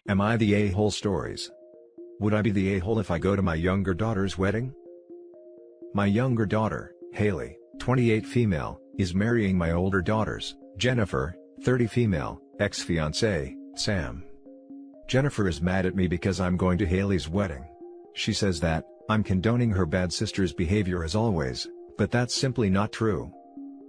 Am I the a-hole stories? Would I be the a-hole if I go to my younger daughter's wedding? My younger daughter, Haley, 28 female, is marrying my older daughters, Jennifer, 30 female, ex-fiancé, Sam. Jennifer is mad at me because I'm going to Haley's wedding. She says that I'm condoning her bad sister's behavior as always, but that's simply not true.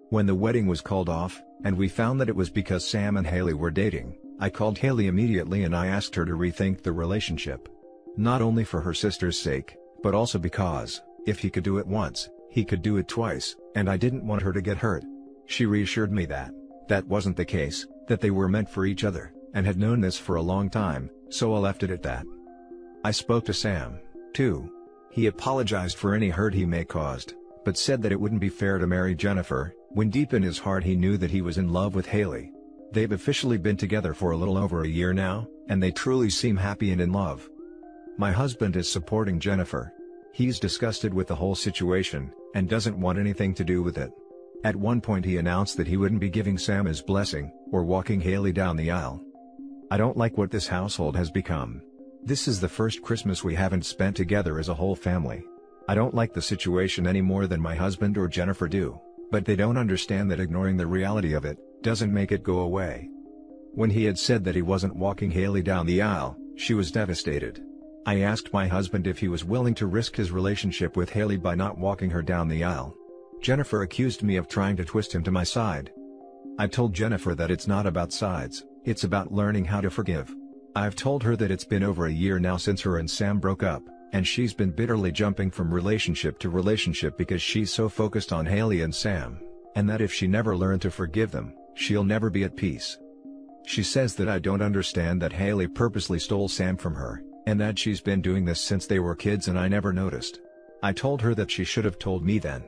When the wedding was called off, and we found that it was because Sam and Haley were dating, I called Haley immediately and I asked her to rethink the relationship. Not only for her sister's sake, but also because, if he could do it once, he could do it twice, and I didn't want her to get hurt. She reassured me that that wasn't the case, that they were meant for each other, and had known this for a long time, so I left it at that. I spoke to Sam, too. He apologized for any hurt he may caused, but said that it wouldn't be fair to marry Jennifer, when deep in his heart he knew that he was in love with Haley. They've officially been together for a little over a year now, and they truly seem happy and in love. My husband is supporting Jennifer. He's disgusted with the whole situation, and doesn't want anything to do with it. At one point he announced that he wouldn't be giving Sam his blessing, or walking Haley down the aisle. I don't like what this household has become. This is the first Christmas we haven't spent together as a whole family. I don't like the situation any more than my husband or Jennifer do, but they don't understand that ignoring the reality of it doesn't make it go away. When he had said that he wasn't walking Haley down the aisle, she was devastated. I asked my husband if he was willing to risk his relationship with Haley by not walking her down the aisle. Jennifer accused me of trying to twist him to my side. I told Jennifer that it's not about sides, it's about learning how to forgive. I've told her that it's been over a year now since her and Sam broke up, and she's been bitterly jumping from relationship to relationship because she's so focused on Haley and Sam, and that if she never learned to forgive them, she'll never be at peace. She says that I don't understand that Haley purposely stole Sam from her, and that she's been doing this since they were kids and I never noticed. I told her that she should have told me then.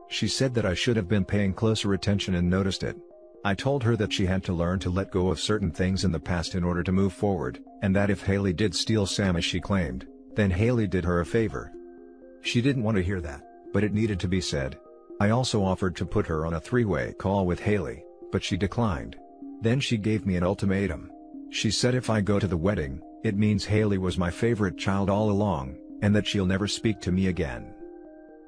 She said that I should have been paying closer attention and noticed it. I told her that she had to learn to let go of certain things in the past in order to move forward, and that if Haley did steal Sam as she claimed, then Haley did her a favor. She didn't want to hear that, but it needed to be said. I also offered to put her on a three-way call with Haley, but she declined. Then she gave me an ultimatum. She said if I go to the wedding, it means Haley was my favorite child all along, and that she'll never speak to me again.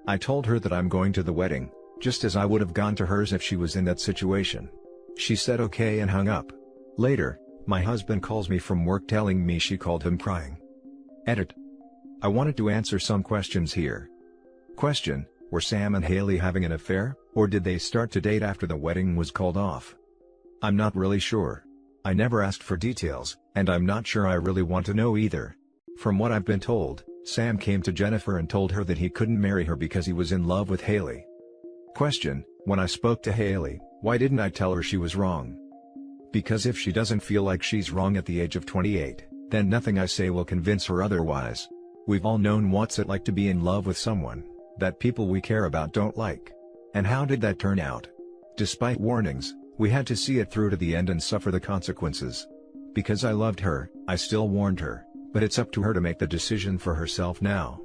I told her that I'm going to the wedding, just as I would have gone to hers if she was in that situation. She said okay and hung up. Later, my husband calls me from work telling me she called him crying. Edit. I wanted to answer some questions here. Question: were Sam and Haley having an affair, or did they start to date after the wedding was called off? I'm not really sure. I never asked for details, and I'm not sure I really want to know either. From what I've been told, Sam came to Jennifer and told her that he couldn't marry her because he was in love with Haley. Question: when I spoke to Haley, why didn't I tell her she was wrong? Because if she doesn't feel like she's wrong at the age of 28, then nothing I say will convince her otherwise. We've all known what's it like to be in love with someone that people we care about don't like. And how did that turn out? Despite warnings, we had to see it through to the end and suffer the consequences. Because I loved her, I still warned her, but it's up to her to make the decision for herself now.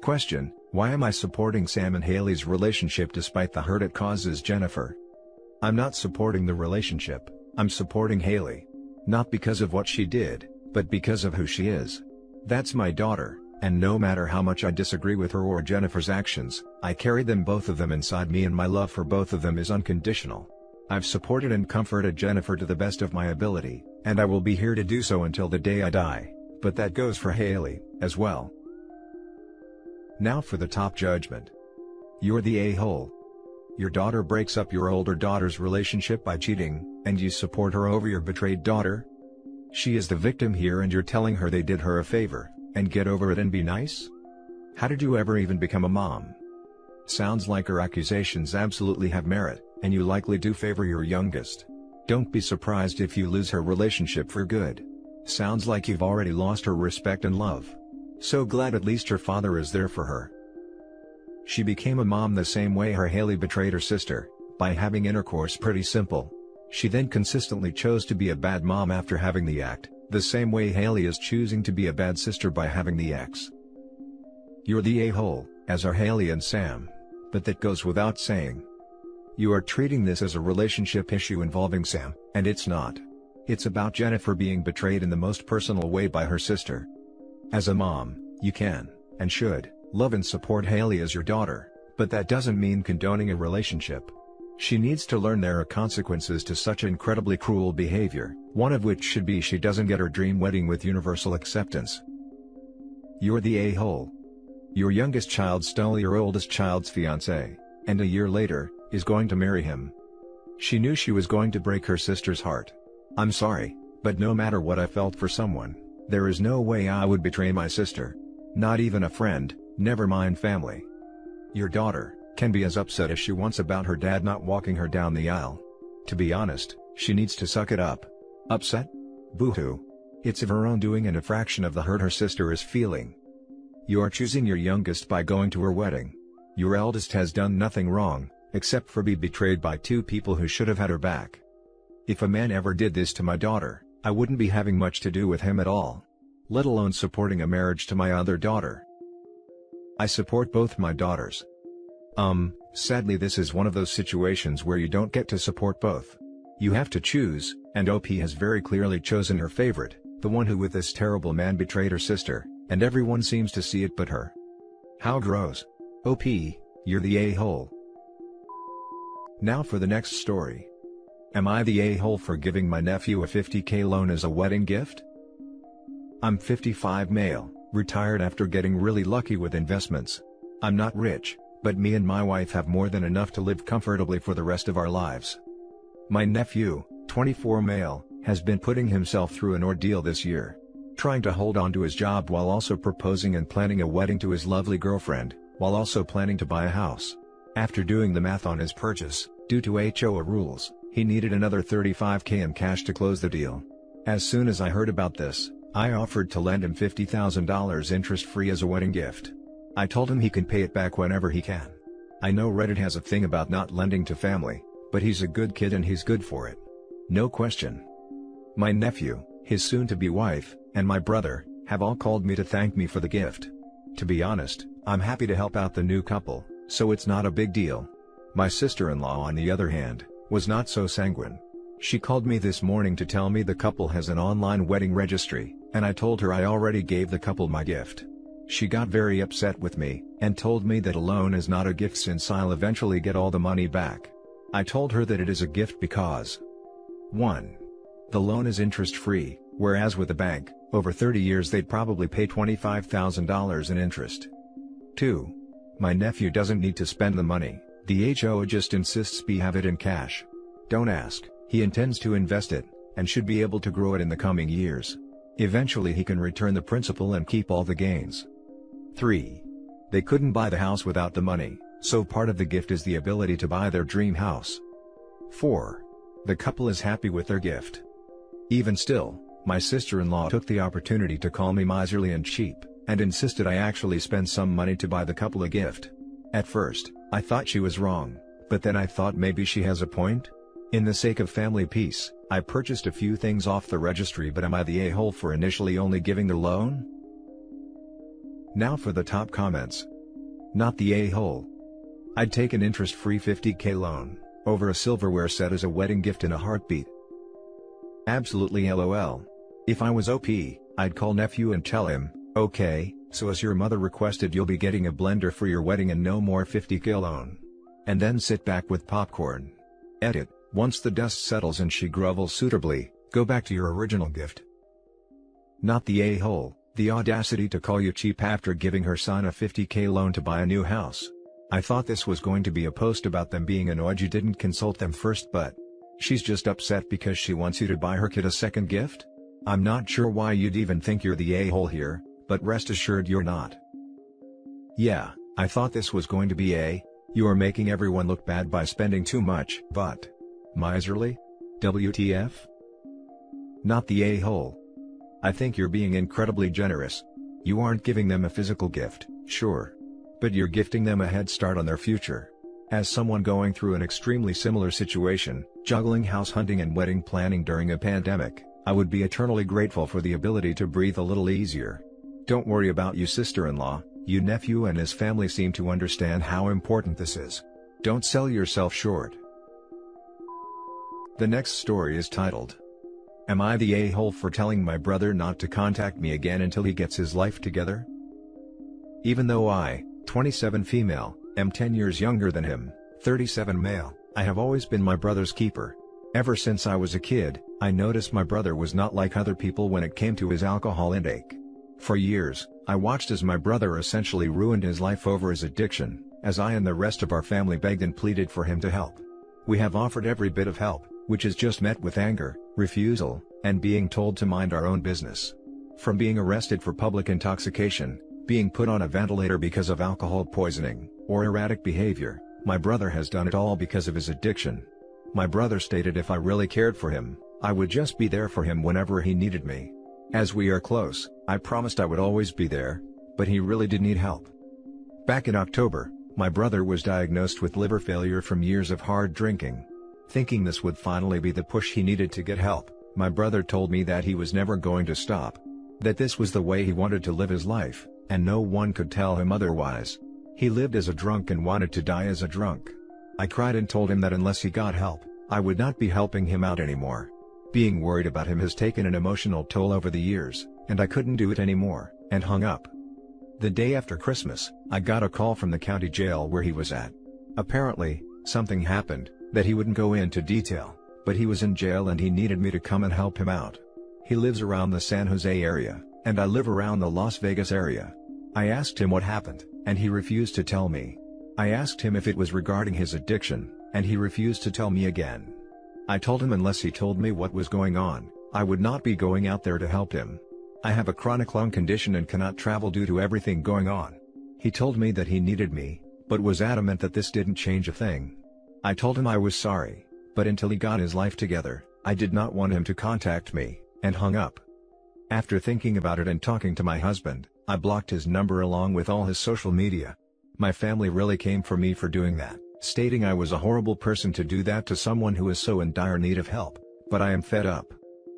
Question: why am I supporting Sam and Haley's relationship despite the hurt it causes Jennifer? I'm not supporting the relationship, I'm supporting Haley. Not because of what she did, but because of who she is. That's my daughter, and no matter how much I disagree with her or Jennifer's actions, I carry them, both of them, inside me, and my love for both of them is unconditional. I've supported and comforted Jennifer to the best of my ability, and I will be here to do so until the day I die, but that goes for Haley, as well. Now for the top judgment. You're the a-hole. Your daughter breaks up your older daughter's relationship by cheating, and you support her over your betrayed daughter? She is the victim here and you're telling her they did her a favor, and get over it and be nice? How did you ever even become a mom? Sounds like her accusations absolutely have merit, and you likely do favor your youngest. Don't be surprised if you lose her relationship for good. Sounds like you've already lost her respect and love. So glad at least her father is there for her. She became a mom the same way her Haley betrayed her sister, by having intercourse. Pretty simple. She then consistently chose to be a bad mom after having the act, the same way Haley is choosing to be a bad sister by having the ex. You're the a-hole, as are Haley and Sam. But that goes without saying. You are treating this as a relationship issue involving Sam, and it's not. It's about Jennifer being betrayed in the most personal way by her sister. As a mom, you can, and should, love and support Haley as your daughter, but that doesn't mean condoning a relationship. She needs to learn there are consequences to such incredibly cruel behavior, one of which should be she doesn't get her dream wedding with universal acceptance. You're the a-hole. Your youngest child stole your oldest child's fiancé, and a year later, is going to marry him. She knew she was going to break her sister's heart. I'm sorry, but no matter what I felt for someone, there is no way I would betray my sister. Not even a friend, never mind family. Your daughter can be as upset as she wants about her dad not walking her down the aisle. To be honest, she needs to suck it up. Upset? Boo-hoo. It's of her own doing and a fraction of the hurt her sister is feeling. You are choosing your youngest by going to her wedding. Your eldest has done nothing wrong, except for be betrayed by two people who should have had her back. If a man ever did this to my daughter, I wouldn't be having much to do with him at all. Let alone supporting a marriage to my other daughter. I support both my daughters. Sadly this is one of those situations where you don't get to support both. You have to choose, and OP has very clearly chosen her favorite, the one who with this terrible man betrayed her sister, and everyone seems to see it but her. How gross. OP, you're the a-hole. Now for the next story. Am I the a-hole for giving my nephew a $50K loan as a wedding gift? I'm 55 male, retired after getting really lucky with investments. I'm not rich, but me and my wife have more than enough to live comfortably for the rest of our lives. My nephew, 24 male, has been putting himself through an ordeal this year. Trying to hold on to his job while also proposing and planning a wedding to his lovely girlfriend, while also planning to buy a house. After doing the math on his purchase, due to HOA rules, he needed another $35K in cash to close the deal. As soon as I heard about this, I offered to lend him $50,000 interest-free as a wedding gift. I told him he can pay it back whenever he can. I know Reddit has a thing about not lending to family, but he's a good kid and he's good for it. No question. My nephew, his soon-to-be wife, and my brother, have all called me to thank me for the gift. To be honest, I'm happy to help out the new couple, so it's not a big deal. My sister-in-law on the other hand, was not so sanguine. She called me this morning to tell me the couple has an online wedding registry, and I told her I already gave the couple my gift. She got very upset with me, and told me that a loan is not a gift since I'll eventually get all the money back. I told her that it is a gift because 1. The loan is interest-free, whereas with a bank, over 30 years they'd probably pay $25,000 in interest. 2. My nephew doesn't need to spend the money, the HOA just insists we have it in cash. Don't ask, he intends to invest it, and should be able to grow it in the coming years. Eventually he can return the principal and keep all the gains. 3. They couldn't buy the house without the money, so part of the gift is the ability to buy their dream house. 4. The couple is happy with their gift. Even still, my sister-in-law took the opportunity to call me miserly and cheap, and insisted I actually spend some money to buy the couple a gift. At first, I thought she was wrong, but then I thought maybe she has a point? In the sake of family peace, I purchased a few things off the registry, but am I the a-hole for initially only giving the loan? Now for the top comments. Not the a-hole. I'd take an interest-free $50K loan over a silverware set as a wedding gift in a heartbeat. Absolutely LOL. If I was OP, I'd call nephew and tell him, okay, so as your mother requested you'll be getting a blender for your wedding and no more $50K loan. And then sit back with popcorn. Edit, once the dust settles and she grovels suitably, go back to your original gift. Not the a-hole, the audacity to call you cheap after giving her son a $50K loan to buy a new house. I thought this was going to be a post about them being annoyed you didn't consult them first, but she's just upset because she wants you to buy her kid a second gift? I'm not sure why you'd even think you're the a-hole here, but rest assured you're not. Yeah, I thought this was going to be you're making everyone look bad by spending too much, but miserly? WTF? Not the a-hole. I think you're being incredibly generous. You aren't giving them a physical gift, sure. But you're gifting them a head start on their future. As someone going through an extremely similar situation, juggling house hunting and wedding planning during a pandemic, I would be eternally grateful for the ability to breathe a little easier. Don't worry about you sister-in-law, you nephew and his family seem to understand how important this is. Don't sell yourself short. The next story is titled, Am I the a-hole for telling my brother not to contact me again until he gets his life together? Even though I, 27 female, am 10 years younger than him, 37 male, I have always been my brother's keeper. Ever since I was a kid, I noticed my brother was not like other people when it came to his alcohol intake. For years, I watched as my brother essentially ruined his life over his addiction, as I and the rest of our family begged and pleaded for him to help. We have offered every bit of help, which is just met with anger, refusal, and being told to mind our own business. From being arrested for public intoxication, being put on a ventilator because of alcohol poisoning, or erratic behavior, my brother has done it all because of his addiction. My brother stated if I really cared for him, I would just be there for him whenever he needed me. As we are close, I promised I would always be there, but he really did need help. Back in October, my brother was diagnosed with liver failure from years of hard drinking. Thinking this would finally be the push he needed to get help, my brother told me that he was never going to stop. That this was the way he wanted to live his life, and no one could tell him otherwise. He lived as a drunk and wanted to die as a drunk. I cried and told him that unless he got help, I would not be helping him out anymore. Being worried about him has taken an emotional toll over the years, and I couldn't do it anymore, and hung up. The day after Christmas, I got a call from the county jail where he was at. Apparently, something happened, that he wouldn't go into detail, but he was in jail and he needed me to come and help him out. He lives around the San Jose area, and I live around the Las Vegas area. I asked him what happened, and he refused to tell me. I asked him if it was regarding his addiction, and he refused to tell me again. I told him unless he told me what was going on, I would not be going out there to help him. I have a chronic lung condition and cannot travel due to everything going on. He told me that he needed me, but was adamant that this didn't change a thing. I told him I was sorry, but until he got his life together, I did not want him to contact me, and hung up. After thinking about it and talking to my husband, I blocked his number along with all his social media. My family really came for me for doing that, stating I was a horrible person to do that to someone who is so in dire need of help, but I am fed up.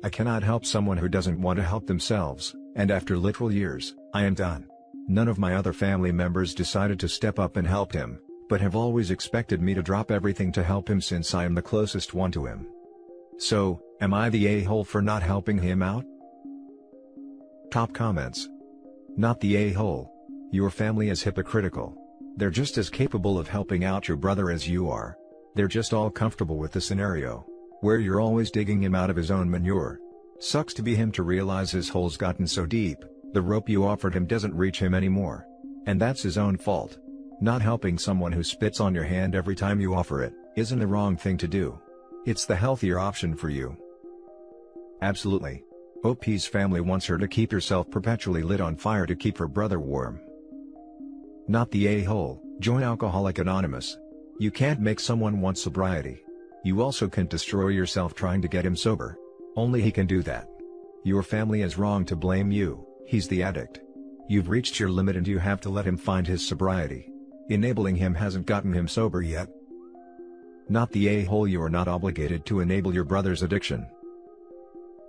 I cannot help someone who doesn't want to help themselves, and after literal years, I am done. None of my other family members decided to step up and help him, but have always expected me to drop everything to help him since I am the closest one to him. So, am I the a-hole for not helping him out? Top comments. Not the a-hole. Your family is hypocritical. They're just as capable of helping out your brother as you are. They're just all comfortable with the scenario, where you're always digging him out of his own manure. Sucks to be him to realize his hole's gotten so deep, the rope you offered him doesn't reach him anymore. And that's his own fault. Not helping someone who spits on your hand every time you offer it, isn't the wrong thing to do. It's the healthier option for you. Absolutely. OP's family wants her to keep herself perpetually lit on fire to keep her brother warm. Not the a-hole. Join Alcoholic Anonymous. You can't make someone want sobriety. You also can't destroy yourself trying to get him sober. Only he can do that. Your family is wrong to blame you, he's the addict. You've reached your limit and you have to let him find his sobriety. Enabling him hasn't gotten him sober yet. Not the a-hole. You are not obligated to enable your brother's addiction.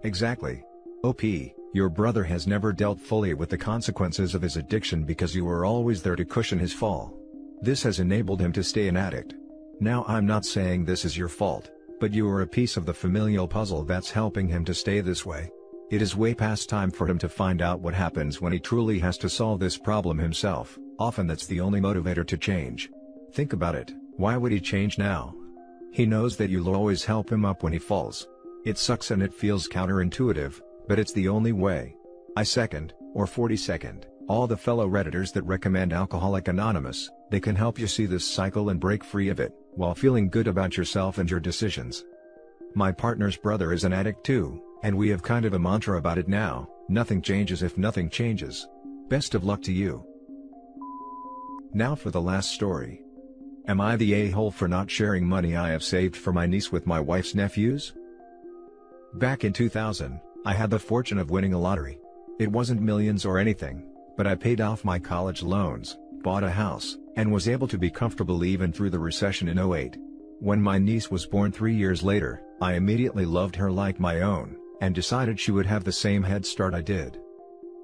Exactly. OP, your brother has never dealt fully with the consequences of his addiction because you were always there to cushion his fall. This has enabled him to stay an addict. Now I'm not saying this is your fault, but you are a piece of the familial puzzle that's helping him to stay this way. It is way past time for him to find out what happens when he truly has to solve this problem himself. Often that's the only motivator to change. Think about it, why would he change now? He knows that you'll always help him up when he falls. It sucks and it feels counterintuitive, but it's the only way. I second, or 42nd, all the fellow Redditors that recommend Alcoholic Anonymous. They can help you see this cycle and break free of it, while feeling good about yourself and your decisions. My partner's brother is an addict too, and we have kind of a mantra about it now: nothing changes if nothing changes. Best of luck to you. Now for the last story. Am I the a-hole for not sharing money I have saved for my niece with my wife's nephews? Back in 2000, I had the fortune of winning a lottery. It wasn't millions or anything, but I paid off my college loans, bought a house, and was able to be comfortable even through the recession in '08. When my niece was born 3 years later, I immediately loved her like my own, and decided she would have the same head start I did.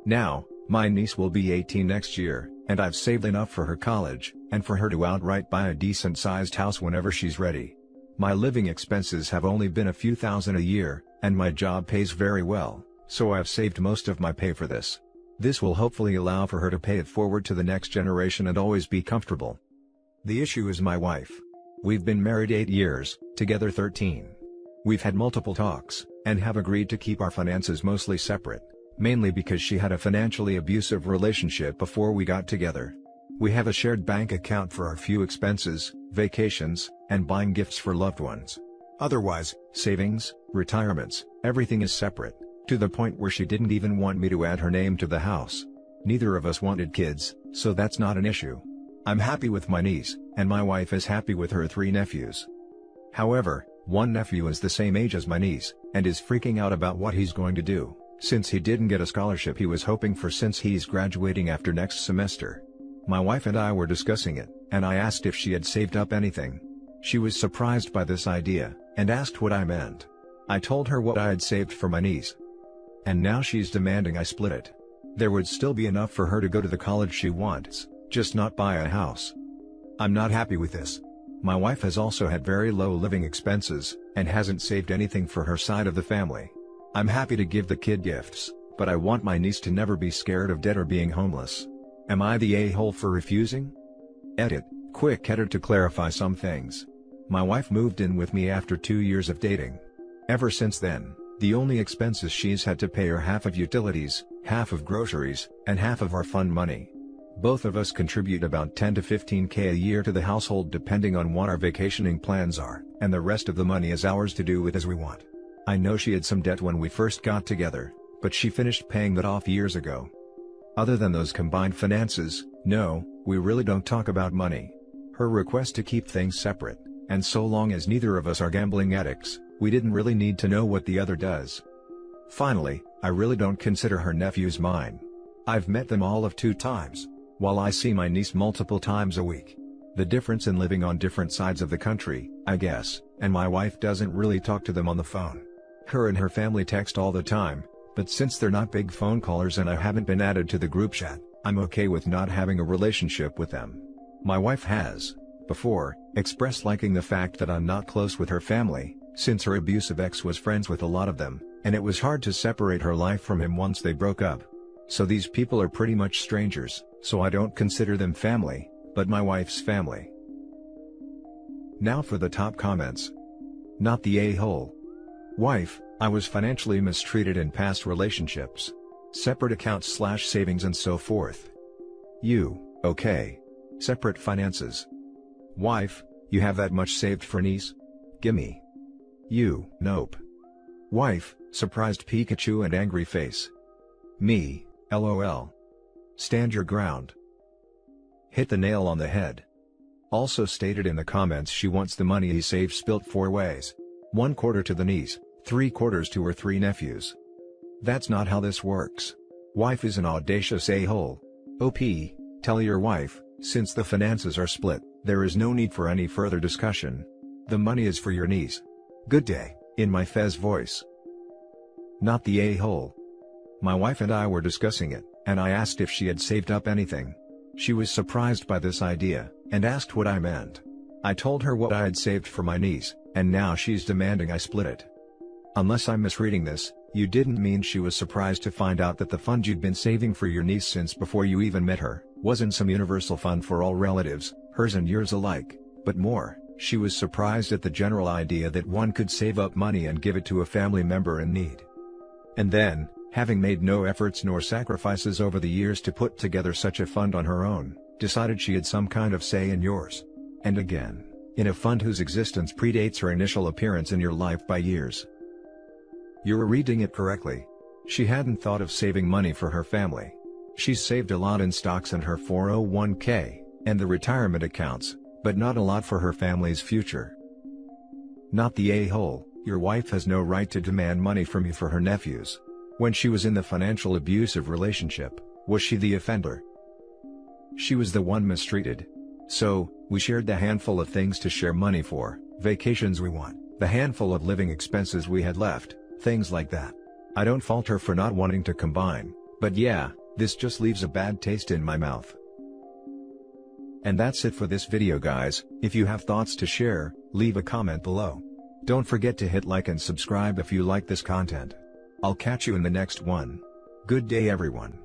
Now, my niece will be 18 next year, and I've saved enough for her college, and for her to outright buy a decent-sized house whenever she's ready. My living expenses have only been a few thousand a year, and my job pays very well, so I've saved most of my pay for this. This will hopefully allow for her to pay it forward to the next generation and always be comfortable. The issue is my wife. We've been married 8 years, together 13. We've had multiple talks, and have agreed to keep our finances mostly separate, mainly because she had a financially abusive relationship before we got together. We have a shared bank account for our few expenses, vacations, and buying gifts for loved ones. Otherwise, savings, retirements, everything is separate, to the point where she didn't even want me to add her name to the house. Neither of us wanted kids, so that's not an issue. I'm happy with my niece, and my wife is happy with her 3 nephews. However, one nephew is the same age as my niece, and is freaking out about what he's going to do, since he didn't get a scholarship he was hoping for since he's graduating after next semester. My wife and I were discussing it, and I asked if she had saved up anything. She was surprised by this idea, and asked what I meant. I told her what I had saved for my niece. And now she's demanding I split it. There would still be enough for her to go to the college she wants, just not buy a house. I'm not happy with this. My wife has also had very low living expenses, and hasn't saved anything for her side of the family. I'm happy to give the kid gifts, but I want my niece to never be scared of debt or being homeless. Am I the a-hole for refusing? Edit, quick edit to clarify some things. My wife moved in with me after 2 years of dating. Ever since then, the only expenses she's had to pay are half of utilities, half of groceries, and half of our fund money. Both of us contribute about 10 to 15K a year to the household depending on what our vacationing plans are, and the rest of the money is ours to do with as we want. I know she had some debt when we first got together, but she finished paying that off years ago. Other than those combined finances, no, we really don't talk about money. Her request to keep things separate, and so long as neither of us are gambling addicts, we didn't really need to know what the other does. Finally, I really don't consider her nephews mine. I've met them all of 2 times, while I see my niece multiple times a week. The difference in living on different sides of the country, I guess, and my wife doesn't really talk to them on the phone. Her and her family text all the time, but since they're not big phone callers and I haven't been added to the group chat, I'm okay with not having a relationship with them. My wife has, before, expressed liking the fact that I'm not close with her family, since her abusive ex was friends with a lot of them, and it was hard to separate her life from him once they broke up. So these people are pretty much strangers, so I don't consider them family, but my wife's family. Now for the top comments. Not the a-hole. Wife, I was financially mistreated in past relationships. Separate accounts / savings and so forth. You, okay. Separate finances. Wife, you have that much saved for niece? Gimme. You, nope. Wife, surprised Pikachu and angry face. Me, LOL. Stand your ground. Hit the nail on the head. Also stated in the comments she wants the money he saved spilt 4 ways. 1/4 to the niece, 3/4 to her 3 nephews. That's not how this works. Wife is an audacious a-hole. OP, tell your wife, since the finances are split, there is no need for any further discussion. The money is for your niece. Good day, in my Fez voice. Not the a-hole. My wife and I were discussing it, and I asked if she had saved up anything. She was surprised by this idea, and asked what I meant. I told her what I had saved for my niece, and now she's demanding I split it. Unless I'm misreading this, you didn't mean she was surprised to find out that the fund you'd been saving for your niece since before you even met her, wasn't some universal fund for all relatives, hers and yours alike, but more, she was surprised at the general idea that one could save up money and give it to a family member in need. And then, having made no efforts nor sacrifices over the years to put together such a fund on her own, decided she had some kind of say in yours. And again, in a fund whose existence predates her initial appearance in your life by years. You're reading it correctly. She hadn't thought of saving money for her family. She's saved a lot in stocks and her 401k, and the retirement accounts, but not a lot for her family's future. Not the a-hole, your wife has no right to demand money from you for her nephews. When she was in the financial abusive relationship, was she the offender? She was the one mistreated. So, we shared the handful of things to share money for, vacations we want, the handful of living expenses we had left, things like that. I don't fault her for not wanting to combine, but yeah, this just leaves a bad taste in my mouth. And that's it for this video guys. If you have thoughts to share, leave a comment below. Don't forget to hit like and subscribe if you like this content. I'll catch you in the next one. Good day everyone.